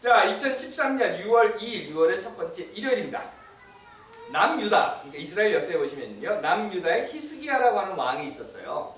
자, 2013년 6월 2일, 6월의 첫 번째 일요일입니다. 남유다, 그러니까 이스라엘 역사에 보시면요, 남유다에 히스기야라고 하는 왕이 있었어요.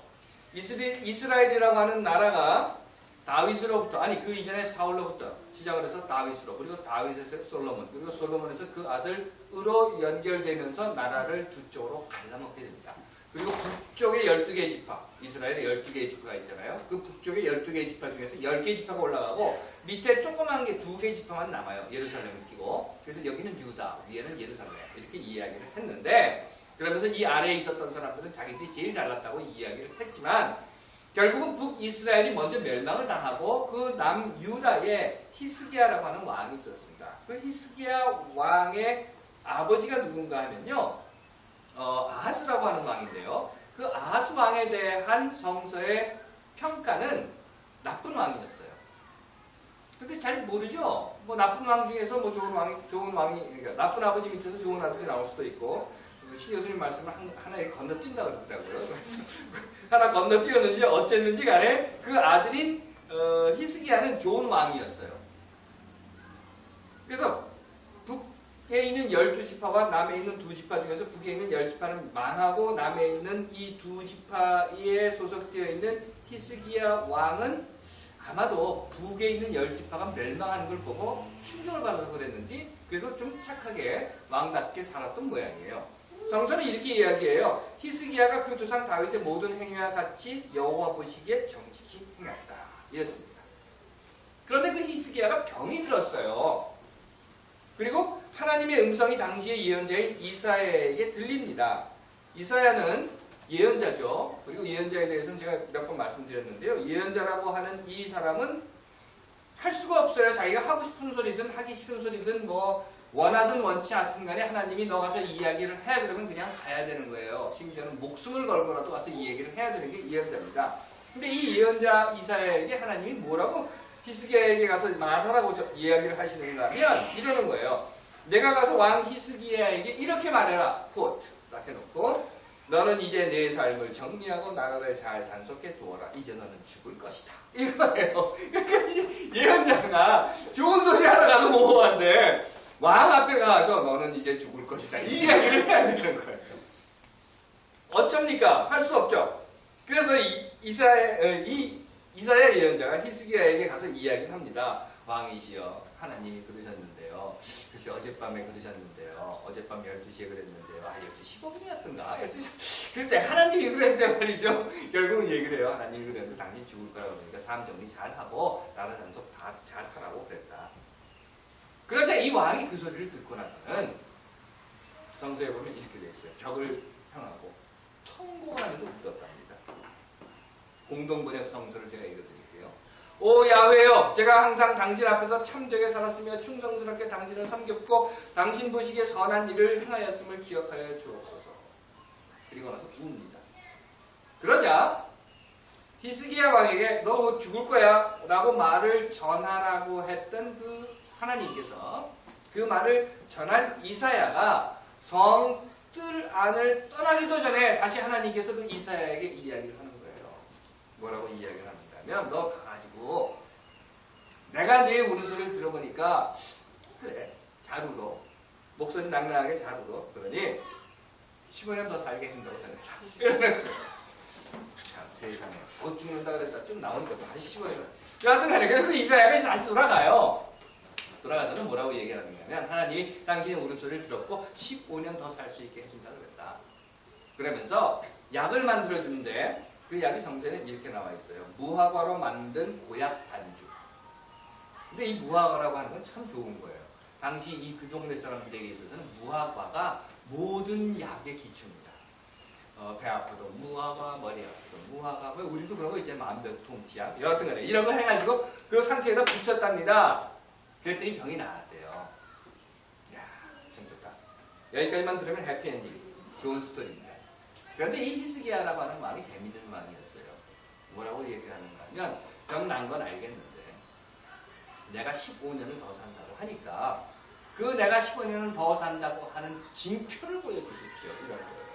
이스라엘이라고 하는 나라가 다윗으로부터, 아니 그 이전에 사울로부터 시작을 해서 다윗으로, 그리고 다윗에서 솔로몬, 그리고 솔로몬에서 그 아들으로 연결되면서 나라를 두 쪽으로 갈라먹게 됩니다. 그리고 북쪽에 12개의 지파, 이스라엘에 12개의 지파가 있잖아요. 그 북쪽에 12개의 지파 중에서 10개의 지파가 올라가고 밑에 조그만 게 2개의 지파만 남아요. 예루살렘을 끼고. 그래서 여기는 유다, 위에는 예루살렘, 이렇게 이야기를 했는데, 그러면서 이 아래에 있었던 사람들은 자기들이 제일 잘났다고 이야기를 했지만, 결국은 북이스라엘이 먼저 멸망을 당하고 그 남유다에 히스기야라고 하는 왕이 있었습니다. 그 히스기야 왕의 아버지가 누군가 하면요, 아하스라고 하는 왕인데요. 그 아하스 왕에 대한 성서의 평가는 나쁜 왕이었어요. 근데 잘 모르죠? 뭐 나쁜 왕 중에서 뭐 좋은 왕이, 그러니까 나쁜 아버지 밑에서 좋은 아들이 나올 수도 있고, 신 교수님 말씀을 하나에 건너뛴다고 그러더라고요. 그래서 하나 건너뛰었는지 어쨌는지 간에 그 아들인 히스기야는 좋은 왕이었어요. 그래서 북에 있는 12지파와 남에 있는 2지파 중에서 북에 있는 10지파는 망하고 남에 있는 이 2지파에 소속되어 있는 히스기야 왕은 아마도 북에 있는 10지파가 멸망하는 걸 보고 충격을 받아서 그랬는지 그래도 좀 착하게 왕답게 살았던 모양이에요. 성서는 이렇게 이야기해요. 히스기야가 그 조상 다윗의 모든 행위와 같이 여호와 보시기에 정직히 행했다. 이랬습니다. 그런데 그 히스기야가 병이 들었어요. 그리고 하나님의 음성이 당시의 예언자인 이사야에게 들립니다. 이사야는 예언자죠. 그리고 예언자에 대해서는 제가 몇 번 말씀드렸는데요. 예언자라고 하는 이 사람은 할 수가 없어요. 자기가 하고 싶은 소리든 하기 싫은 소리든 뭐 원하든 원치 않든 간에 하나님이 너 가서 이야기를 해, 그러면 그냥 가야 되는 거예요. 심지어는 목숨을 걸고라도 가서 이 얘기를 해야 되는 게 예언자입니다. 근데 이 예언자 이사야에게 하나님이 뭐라고 히스기야에게 가서 말하라고 이야기를 하시는가 하면 이러는 거예요. 내가 가서 왕 히스기야에게 이렇게 말해라. quote 딱 해놓고 너는 이제 내 삶을 정리하고 나라를 잘 단속해 두어라. 이제 너는 죽을 것이다. 이거예요. 그러니까 예언자가 좋은 소리 하러 가도 모호한데 왕 앞에 가서 너는 이제 죽을 것이다. 이 이야기를 해야 되는 거예요. 어쩝니까? 할 수 없죠. 그래서 이사야 예언자가 히스기야에게 가서 이야기를 합니다. 왕이시여, 하나님이 그러셨는데요. 글쎄 어젯밤에 그러셨는데요. 어젯밤 12시에 그랬는데요. 12시 15분이었던가? 12시. 그때 하나님이 그랬는데 말이죠. 결국은 얘기를 해요. 하나님이 그랬는데 당신 죽을 거라고 그러니까 삶 정리 잘하고 나라 단속 다 잘하라고 그랬다. 그러자 이 왕이 그 소리를 듣고 나서는 성서에 보면 이렇게 되어 있어요. 벽을 향하고 통곡을 하면서 울었답니다. 공동번역 성서를 제가 읽어드릴게요. 오 야훼여, 제가 항상 당신 앞에서 참되게 살았으며 충성스럽게 당신을 섬겼고 당신 보시기에 선한 일을 행하였음을 기억하여 주옵소서. 그리고 나서 웁니다. 그러자 히스기야 왕에게 너 죽을 거야 라고 말을 전하라고 했던 그 하나님께서 그 말을 전한 이사야가 성뜰 안을 떠나기도 전에 다시 하나님께서 그 이사야에게 이야기를 하는 거예요. 뭐라고 이야기를 합니다면 너 가가지고 내가 네 우는 소리를 들어보니까 그래 잘 울어 목소리 낭낭하게 잘 울어 그러니 15년 더 살게 해준다고 전했다. 참 세상에 곧 죽는다 그랬다 좀 나오니까 또 다시 15년 여하튼 간에 그래서 이사야가 다시 돌아가요. 돌아가서는 뭐라고 얘기하는가 하면 하나님이 당신의 울음소리를 들었고 15년 더 살 수 있게 해준다고 그랬다. 그러면서 약을 만들어주는데 그 약이 성서에는 이렇게 나와 있어요. 무화과로 만든 고약 반죽. 근데 이 무화과라고 하는 건 참 좋은 거예요. 당시 이 그 동네 사람들에게 있어서는 무화과가 모든 약의 기초입니다. 배 아파도 무화과, 머리 아파도 무화과, 뭐 우리도 그런 거 있잖아요. 만병통치약. 여하튼 간에 이런 거 해가지고 그 상처에다 붙였답니다. 그랬더니 병이 나았대요. 이야, 참 좋다. 여기까지만 들으면 해피엔딩. 좋은 스토리입니다. 그런데 이 히스기야라고 하는 왕이 재밌는 왕이었어요. 뭐라고 얘기하는가 하면 병 난 건 알겠는데 내가 15년을 더 산다고 하니까 그 내가 15년을 더 산다고 하는 징표를 보여주십시오. 이런 거예요.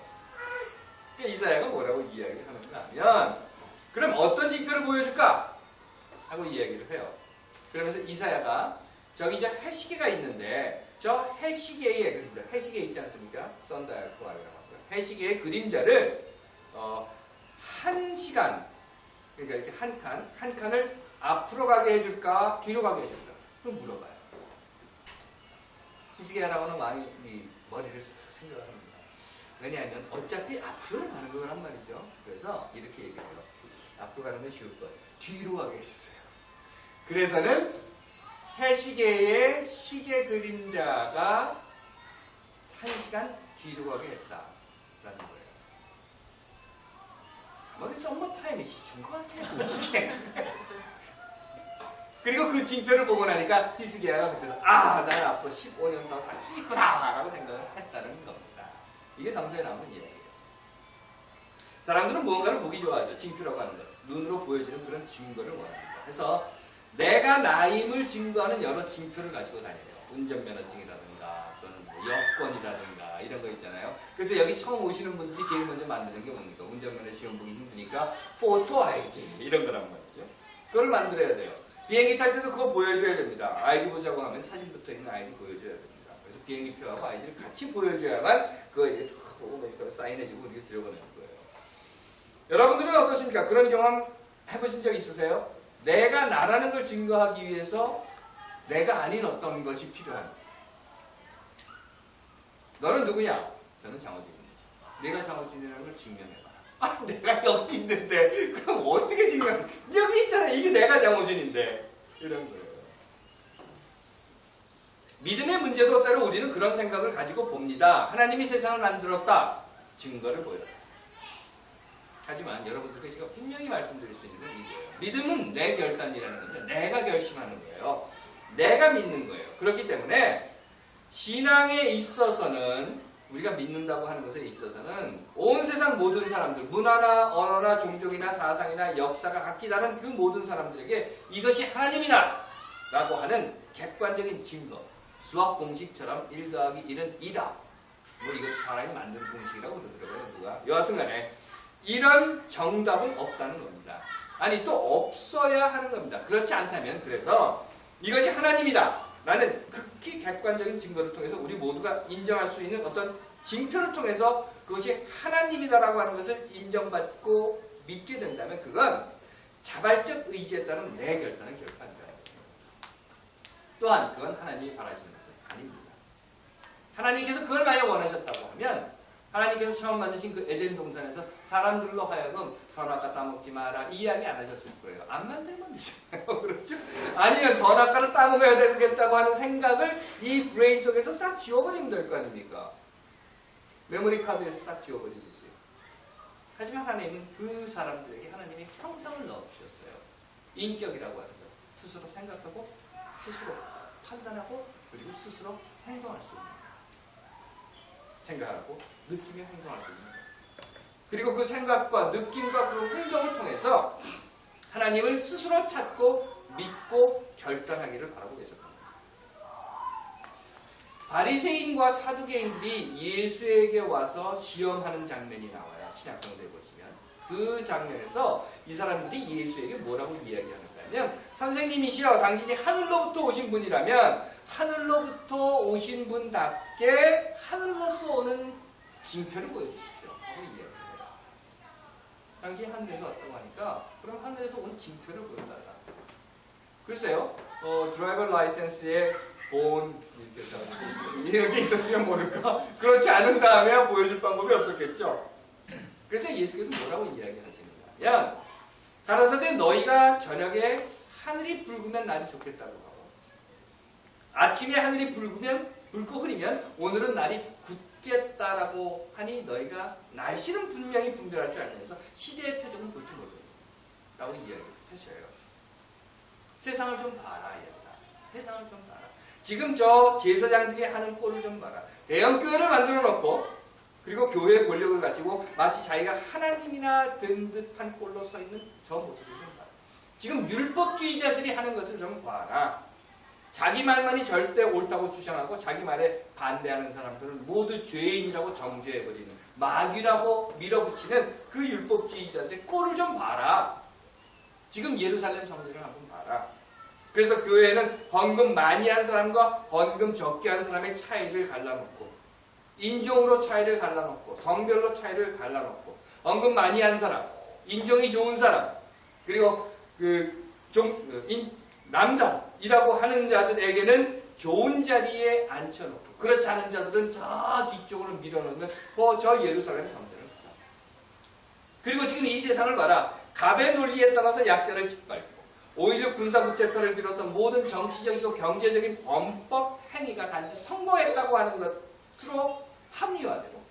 그러니까 이사야가 뭐라고 이야기를 하는가 하면 그럼 어떤 징표를 보여줄까? 하고 이야기를 해요. 그러면서 이사야가 저기 저 해시계가 있는데 저 해시계의 그림자, 해시계 있지 않습니까? 썬다이아크라고 하고요. 해시계의 그림자를 1시간, 그러니까 이렇게 한 칸을 앞으로 가게 해줄까, 뒤로 가게 해줄까? 그럼 물어봐요. 히스기야라고는 많이 이 머리를 생각을 합니다. 왜냐하면 어차피 앞으로 가는 거란 말이죠. 그래서 이렇게 얘기해요. 앞으로 가는 건 쉬울 거예요. 뒤로 가게 해주세요. 그래서는 해시계의 시계 그림자가 1시간 뒤로 가게 했다라는 거예요. 뭐 썸머 타임이 시준 것 같아요. 그리고 그 징표를 보고 나니까 히스기야가 그때서 나는 앞으로 15년 더 살 수 있구나 라고 생각을 했다는 겁니다. 이게 성서에 나오는 이야기예요. 사람들은 무언가를 보기 좋아하죠. 징표라고 하는 것. 눈으로 보여지는 그런 증거를 원합니다. 그래서 내가 나임을 증거하는 여러 징표를 가지고 다녀요. 운전면허증이라든가 또는 뭐 여권이라든가 이런 거 있잖아요. 그래서 여기 처음 오시는 분들이 제일 먼저 만드는 게 뭡니까? 운전면허 시험 보기 힘드니까 포토 아이디 이런 거란 말이죠. 그걸 만들어야 돼요. 비행기 탈 때도 그거 보여줘야 됩니다. 아이디 보자고 하면 사진 붙어 있는 아이디 보여줘야 됩니다. 그래서 비행기표하고 아이디를 같이 보여줘야만 그거 이제 탁 보고 사인해주고 우리가 들어가는 거예요. 여러분들은 어떠십니까? 그런 경험 해보신 적 있으세요? 내가 나라는 걸 증거하기 위해서 내가 아닌 어떤 것이 필요한. 너는 누구냐? 저는 장호진입니다. 내가 장호진이라는 걸 증명해봐. 내가 여기 있는데 그럼 어떻게 증명? 여기 있잖아. 이게 내가 장호진인데 이런 거예요. 믿음의 문제도 때로 우리는 그런 생각을 가지고 봅니다. 하나님이 세상을 만들었다. 증거를 보여라. 하지만 여러분들께 제가 분명히 말씀드릴 수 있는 건 이거예요. 믿음은 내 결단이라는 건데 내가 결심하는 거예요. 내가 믿는 거예요. 그렇기 때문에 신앙에 있어서는 우리가 믿는다고 하는 것에 있어서는 온 세상 모든 사람들, 문화나 언어나 종족이나 사상이나 역사가 각기 다른 그 모든 사람들에게 이것이 하나님이다 라고 하는 객관적인 증거, 수학 공식처럼 1 더하기 1은 2다. 뭐 이것도 사람이 만든 공식이라고 그러더라고요. 누가. 여하튼 간에 이런 정답은 없다는 겁니다. 아니 또 없어야 하는 겁니다. 그렇지 않다면 그래서 이것이 하나님이다 라는 극히 객관적인 증거를 통해서 우리 모두가 인정할 수 있는 어떤 징표를 통해서 그것이 하나님이다라고 하는 것을 인정받고 믿게 된다면 그건 자발적 의지에 따른 내 결단은 결판이다. 또한 그건 하나님이 바라시는 것은 아닙니다. 하나님께서 그걸 만약 원하셨다고 하면 하나님께서 처음 만드신 그 에덴 동산에서 사람들로 하여금 선악과 따먹지 마라 이 이야기 안 하셨을 거예요. 안 만들면 되잖아요. 그렇죠? 아니면 선악과를 따먹어야 되겠다고 하는 생각을 이 브레인 속에서 싹 지워버리면 될 거 아닙니까? 메모리 카드에서 싹 지워버리듯이. 하지만 하나님은 그 사람들에게 하나님이 형상을 넣어주셨어요. 인격이라고 하는 것. 스스로 생각하고 스스로 판단하고 그리고 스스로 행동할 수 있는 생각하고 느끼며 행동할 수 있는 거예요. 그리고 그 생각과 느낌과 그 행동을 통해서 하나님을 스스로 찾고 믿고 결단하기를 바라고 계셨습니다. 바리새인과 사두개인들이 예수에게 와서 시험하는 장면이 나와요. 신약성서에 보시면 그 장면에서 이 사람들이 예수에게 뭐라고 이야기하는가 하면 선생님이시여 당신이 하늘로부터 오신 분이라면 하늘로부터 오신 분답게 하늘로서 오는 징표를 보여주십시오 하고 이야기해요. 당신이 하늘에서 왔다고 하니까 그럼 하늘에서 온 징표를 보여달라. 글쎄요, 드라이버 라이센스에 본 이런 게 있었으면 모를까? 그렇지 않은 다음에 보여줄 방법이 없었겠죠? 그래서 예수께서 뭐라고 이야기하시는가? 가라사대 너희가 저녁에 하늘이 붉으면 날이 좋겠다고 하고 아침에 하늘이 붉고 흐리면 오늘은 날이 굳겠다라고 하니 너희가 날씨는 분명히 분별할 줄 알면서 시대의 표적은 볼지 모르겠다고 이야기하셔요. 세상을 좀 봐라 얘들아. 세상을 좀 봐라. 지금 저 제사장들이 하는 꼴을 좀 봐라. 대형 교회를 만들어 놓고 그리고 교회의 권력을 가지고 마치 자기가 하나님이나 된 듯한 꼴로 서 있는 저 모습을 좀 봐라. 지금 율법주의자들이 하는 것을 좀 봐라. 자기 말만이 절대 옳다고 주장하고 자기 말에 반대하는 사람들을 모두 죄인이라고 정죄해버리는 마귀라고 밀어붙이는 그 율법주의자들의 꼴을 좀 봐라. 지금 예루살렘 성전을 한번 봐라. 그래서 교회는 헌금 많이 한 사람과 헌금 적게 한 사람의 차이를 갈라놓고, 인종으로 차이를 갈라놓고, 성별로 차이를 갈라놓고, 헌금 많이 한 사람, 인종이 좋은 사람, 그리고 남자이라고 하는 자들에게는 좋은 자리에 앉혀놓고, 그렇지 않은 자들은 저 뒤쪽으로 밀어넣는 저 예루살렘 성전을 보다. 그리고 지금 이 세상을 봐라. 갑의 논리에 따라서 약자를 짓밟고, 5.16 군사 쿠데타를 비롯한 모든 정치적이고 경제적인 범법 행위가 단지 성공했다고 하는 것으로 합리화되고,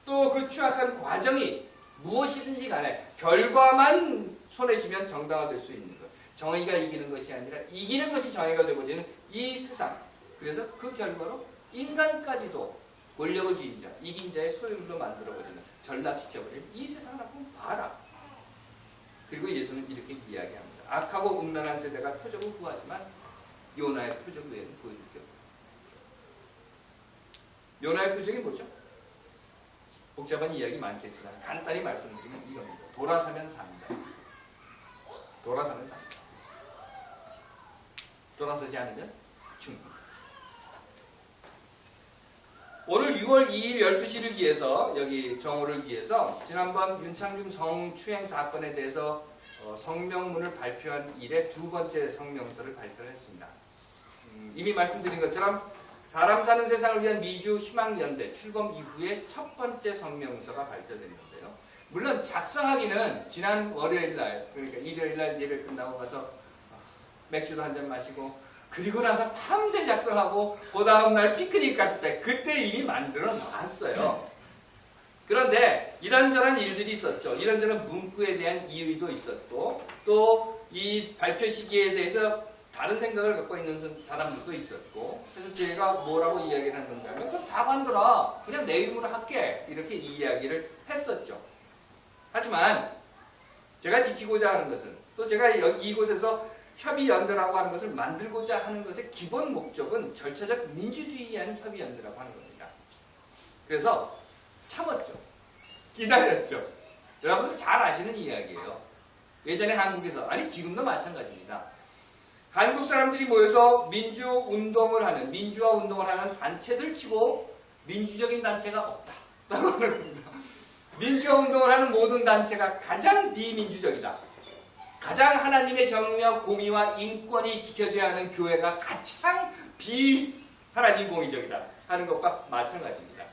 또 그 추악한 과정이 무엇이든지 간에 결과만 손해주면 정당화될 수 있는 것, 정의가 이기는 것이 아니라 이기는 것이 정의가 되어버리는 이 세상. 그래서 그 결과로 인간까지도 권력을 쥐인 자, 이긴 자의 소유물로 만들어버리는, 전락시켜버리는 이 세상을 한번 봐라. 그리고 예수는 이렇게 이야기합니다. 악하고 음란한 세대가 표적을 구하지만 요나의 표적 외에는 보여줄 게 없다. 요나의 표적이 뭐죠? 복잡한 이야기 많겠지만 간단히 말씀드리면 이겁니다. 돌아서면 산다. 돌아서면 산다. 돌아서지 않으면 죽는다. 오늘 6월 2일 12시를 위해서, 여기 정오를 위해서 지난번 윤창중 성추행 사건에 대해서 성명문을 발표한 이래 두 번째 성명서를 발표했습니다. 이미 말씀드린 것처럼 사람 사는 세상을 위한 미주 희망연대 출범 이후에 첫 번째 성명서가 발표됐는데요. 물론 작성하기는 지난 월요일날, 그러니까 일요일날 예배 끝나고 가서 맥주도 한잔 마시고, 그리고 나서 밤새 작성하고 그 다음날 피크닉 갈 때 그때 이미 만들어 놨어요. 그런데 이런저런 일들이 있었죠. 이런저런 문구에 대한 이의도 있었고, 또 이 발표 시기에 대해서 다른 생각을 갖고 있는 사람들도 있었고, 그래서 제가 뭐라고 이야기를 했는가면 그럼 다 관둬라, 그냥 내 이름으로 할게, 이렇게 이야기를 했었죠. 하지만 제가 지키고자 하는 것은, 또 제가 이곳에서 협의연대라고 하는 것을 만들고자 하는 것의 기본 목적은 절차적 민주주의에 하는 협의연대라고 하는 겁니다. 그래서 참았죠. 기다렸죠. 여러분들 잘 아시는 이야기예요. 예전에 한국에서, 아니 지금도 마찬가지입니다. 한국 사람들이 모여서 민주화 운동을 하는 단체들 치고 민주적인 단체가 없다 라고 하는 겁니다. 민주화 운동을 하는 모든 단체가 가장 비민주적이다. 가장 하나님의 정의와 공의와 인권이 지켜져야 하는 교회가 가장 비하나님 공의적이다 하는 것과 마찬가지입니다.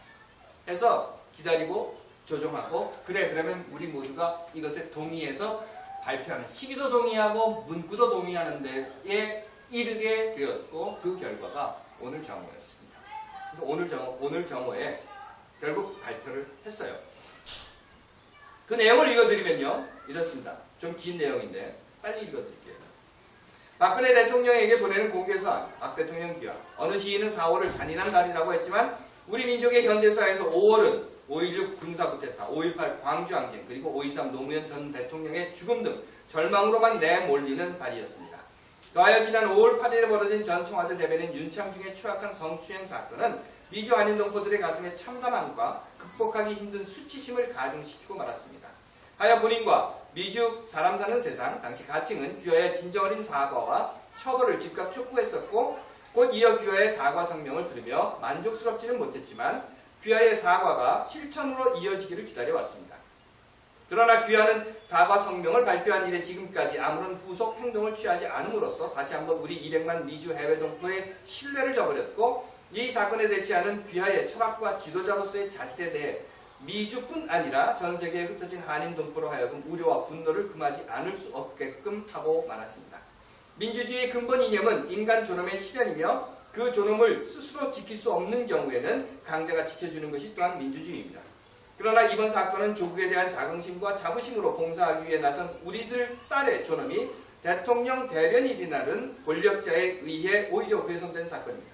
해서 기다리고 조정하고, 그래 그러면 우리 모두가 이것에 동의해서 발표하는, 시기도 동의하고 문구도 동의하는 데에 이르게 되었고, 그 결과가 오늘 정오였습니다. 오늘 정오에 결국 발표를 했어요. 그 내용을 읽어드리면요, 이렇습니다. 좀 긴 내용인데 빨리 읽어드릴게요. 박근혜 대통령에게 보내는 공개서한, 박 대통령 귀하. 어느 시인은 4월을 잔인한 달이라고 했지만 우리 민족의 현대사에서 5월은 5.16 군사 쿠데타, 5.18 광주항쟁, 그리고 5.23 노무현 전 대통령의 죽음 등 절망으로만 내몰리는 달이었습니다. 더하여 지난 5월 8일에 벌어진 전 청와대 대변인 윤창중의 추악한 성추행 사건은 미주 한인 동포들의 가슴에 참담함과 극복하기 힘든 수치심을 가중시키고 말았습니다. 하여 본인과 미주 사람 사는 세상, 당시 가칭은 귀하의 진정어린 사과와 처벌을 즉각 촉구했었고, 곧 이어 귀하의 사과 성명을 들으며 만족스럽지는 못했지만 귀하의 사과가 실천으로 이어지기를 기다려왔습니다. 그러나 귀하는 사과 성명을 발표한 이래 지금까지 아무런 후속 행동을 취하지 않음으로써 다시 한번 우리 200만 미주 해외 동포의 신뢰를 저버렸고, 이 사건에 대치하는 귀하의 철학과 지도자로서의 자질에 대해 미주뿐 아니라 전 세계에 흩어진 한인 동포로 하여금 우려와 분노를 금하지 않을 수 없게끔 하고 말았습니다. 민주주의의 근본 이념은 인간 존엄의 실현이며, 그 존엄을 스스로 지킬 수 없는 경우에는 강자가 지켜주는 것이 또한 민주주의입니다. 그러나 이번 사건은 조국에 대한 자긍심과 자부심으로 봉사하기 위해 나선 우리들 딸의 존엄이 대통령 대변인이 나른 권력자에 의해 오히려 훼손된 사건입니다.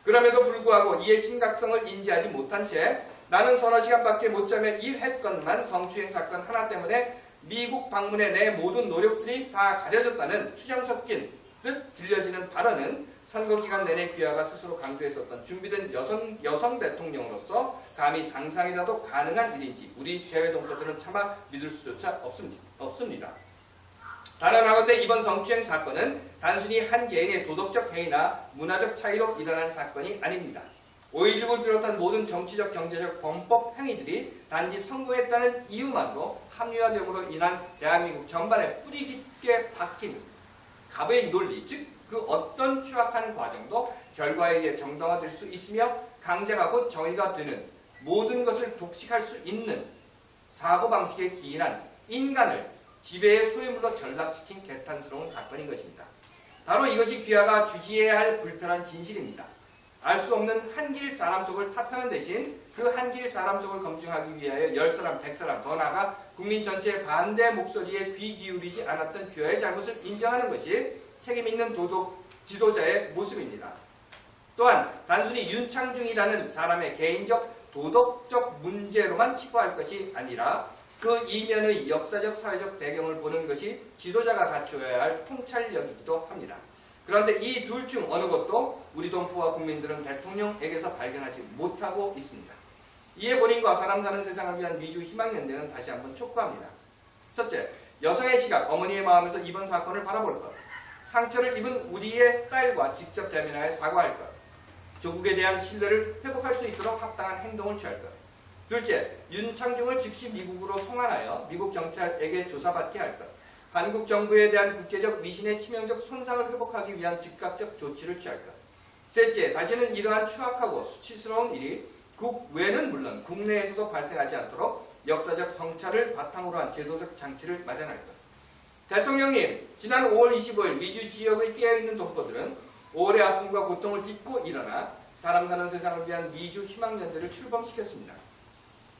그럼에도 불구하고 이의 심각성을 인지하지 못한 채 나는 서너 시간밖에 못 자며 일했건만 성추행 사건 하나 때문에 미국 방문에 내 모든 노력들이 다 가려졌다는 투정 섞인 듯 들려지는 발언은 선거 기간 내내 귀하가 스스로 강조했었던 준비된 여성 대통령으로서 감히 상상이라도 가능한 일인지 우리 재외 동포들은 차마 믿을 수조차 없습니다. 단언하건대 이번 성추행 사건은 단순히 한 개인의 도덕적 해이나 문화적 차이로 일어난 사건이 아닙니다. 5.16을 비롯한 모든 정치적, 경제적, 범법 행위들이 단지 성공했다는 이유만으로 합리화됨으로 인한 대한민국 전반에 뿌리 깊게 박힌 갑의 논리, 즉 그 어떤 추악한 과정도 결과에 의해 정당화될 수 있으며 강제가 곧 정의가 되는 모든 것을 독식할 수 있는 사고방식에 기인한 인간을 지배의 소유물로 전락시킨 개탄스러운 사건인 것입니다. 바로 이것이 귀하가 주지해야 할 불편한 진실입니다. 알 수 없는 한 길 사람 속을 탓하는 대신 그 한 길 사람 속을 검증하기 위하여 10사람, 100사람 더 나아가 국민 전체의 반대 목소리에 귀 기울이지 않았던 귀하의 잘못을 인정하는 것이 책임있는 도덕 지도자의 모습입니다. 또한 단순히 윤창중이라는 사람의 개인적 도덕적 문제로만 치부할 것이 아니라 그 이면의 역사적 사회적 배경을 보는 것이 지도자가 갖추어야 할 통찰력이기도 합니다. 그런데 이 둘 중 어느 것도 우리 동포와 국민들은 대통령에게서 발견하지 못하고 있습니다. 이에 본인과 사람 사는 세상을 위한 미주 희망연대는 다시 한번 촉구합니다. 첫째, 여성의 시각, 어머니의 마음에서 이번 사건을 바라볼 것. 상처를 입은 우리의 딸과 직접 대면하여 사과할 것. 조국에 대한 신뢰를 회복할 수 있도록 합당한 행동을 취할 것. 둘째, 윤창중을 즉시 미국으로 송환하여 미국 경찰에게 조사받게 할 것. 한국 정부에 대한 국제적 미신의 치명적 손상을 회복하기 위한 즉각적 조치를 취할 것. 셋째, 다시는 이러한 추악하고 수치스러운 일이 국외는 물론 국내에서도 발생하지 않도록 역사적 성찰을 바탕으로 한 제도적 장치를 마련할 것. 대통령님, 지난 5월 25일 미주 지역의 깨어있는 동포들은 5월의 아픔과 고통을 딛고 일어나 사람 사는 세상을 위한 미주 희망연대를 출범시켰습니다.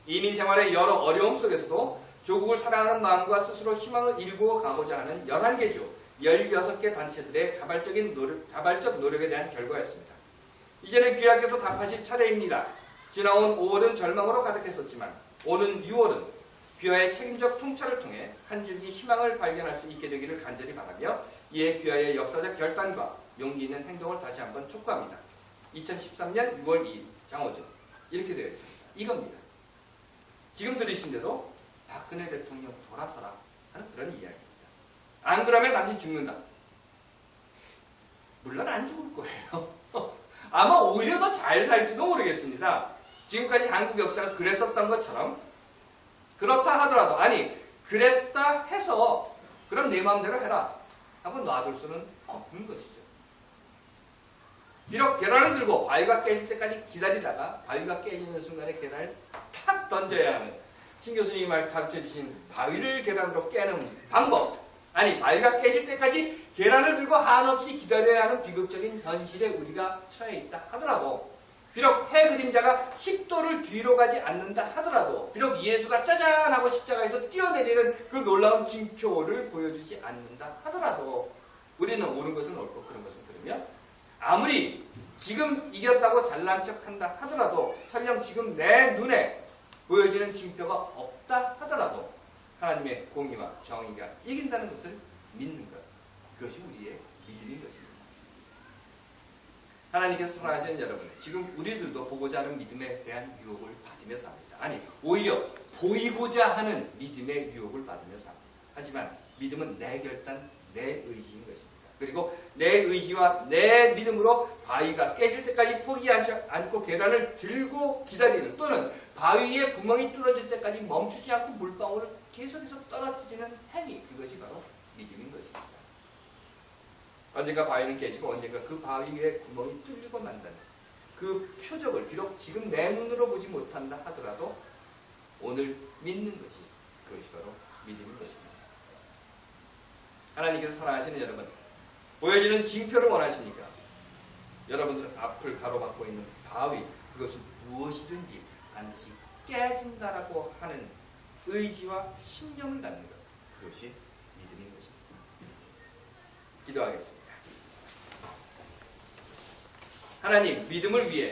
이민 생활의 여러 어려움 속에서도 조국을 사랑하는 마음과 스스로 희망을 일구어 가고자 하는 11개 주, 16개 단체들의 자발적 노력에 대한 결과였습니다. 이제는 귀하께서 답하실 차례입니다. 지나온 5월은 절망으로 가득했었지만 오는 6월은 귀하의 책임적 통찰을 통해 한 줄기 희망을 발견할 수 있게 되기를 간절히 바라며 이에 귀하의 역사적 결단과 용기 있는 행동을 다시 한번 촉구합니다. 2013년 6월 2일 장호준 이렇게 되어 있습니다. 이겁니다. 지금 들으신 대로 박근혜 대통령 돌아서라 하는 그런 이야기입니다. 안 그러면 당신 죽는다. 물론 안 죽을 거예요. 아마 오히려 더 잘 살지도 모르겠습니다. 지금까지 한국 역사가 그랬었던 것처럼 그렇다 하더라도 아니 그랬다 해서 그럼 내 마음대로 해라 하고 놔둘 수는 없는 것이죠. 비록 계란을 들고 바위가 깨질 때까지 기다리다가 바위가 깨지는 순간에 계란을 탁 던져야 하는 신 교수님이 가르쳐주신 바위를 계란으로 깨는 방법, 아니 바위가 깨질 때까지 계란을 들고 한없이 기다려야 하는 비극적인 현실에 우리가 처해 있다 하더라도, 비록 해 그림자가 10도를 뒤로 가지 않는다 하더라도, 비록 예수가 짜잔 하고 십자가에서 뛰어내리는 그 놀라운 징표를 보여주지 않는다 하더라도 우리는 옳은 것은 옳고 그런 것은 그러면 아무리 지금 이겼다고 잘난 척한다 하더라도 설령 지금 내 눈에 보여지는 징표가 없다 하더라도 하나님의 공의와 정의가 이긴다는 것을 믿는 것, 그것이 우리의 믿음인 것입니다. 하나님께서 사랑하시는 여러분, 지금 우리들도 보고자 하는 믿음에 대한 유혹을 받으며 삽니다. 아니, 오히려 보이고자 하는 믿음의 유혹을 받으며 삽니다. 하지만 믿음은 내 결단, 내 의지인 것입니다. 그리고 내 의지와 내 믿음으로 바위가 깨질 때까지 포기하지 않고 계란을 들고 기다리는, 또는 바위에 구멍이 뚫어질 때까지 멈추지 않고 물방울을 계속해서 떨어뜨리는 행위, 그것이 바로 믿음인 것입니다. 언젠가 바위는 깨지고 언젠가 그 바위 위에 구멍이 뚫리고 만다는 그 표적을 비록 지금 내 눈으로 보지 못한다 하더라도 오늘 믿는 것이, 그것이 바로 믿음인 것입니다. 하나님께서 사랑하시는 여러분, 보여지는 징표를 원하십니까? 여러분들 앞을 가로막고 있는 바위, 그것은 무엇이든지 반드시 깨진다라고 하는 의지와 신념을 갖는 것, 그것이 믿음인 것입니다. 기도하겠습니다. 하나님, 믿음을 위해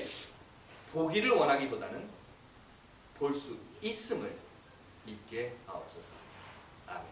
보기를 원하기보다는 볼 수 있음을 믿게 하옵소서. 아멘.